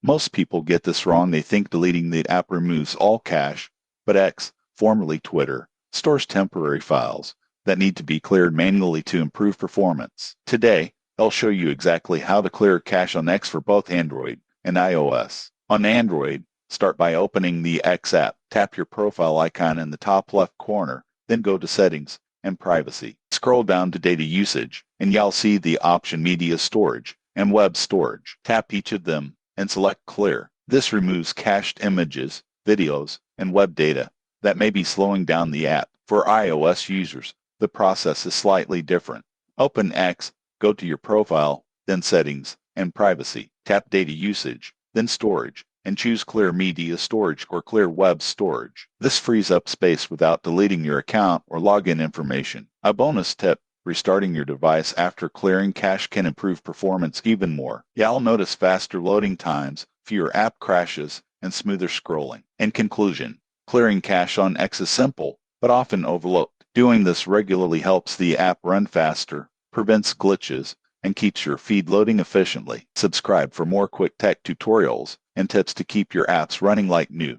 Most people get this wrong. They think deleting the app removes all cache, but X, formerly Twitter, stores temporary files that need to be cleared manually to improve performance. Today, I'll show you exactly how to clear cache on X for both Android and iOS. On Android, start by opening the X app. Tap your profile icon in the top left corner, then go to Settings and Privacy. Scroll down to Data Usage, and you'll see the option Media Storage and Web Storage. Tap each of them and select Clear. This removes cached images, videos, and web data that may be slowing down the app. For iOS users, the process is slightly different. Open X, go to your profile, then Settings and Privacy. Tap Data Usage, then Storage, and choose Clear Media Storage or Clear Web Storage. This frees up space without deleting your account or login information. A bonus tip: restarting your device after clearing cache can improve performance even more. You'll notice faster loading times, fewer app crashes, and smoother scrolling. In conclusion, clearing cache on X is simple, but often overlooked. Doing this regularly helps the app run faster, prevents glitches, and keeps your feed loading efficiently. Subscribe for more quick tech tutorials and tips to keep your apps running like new.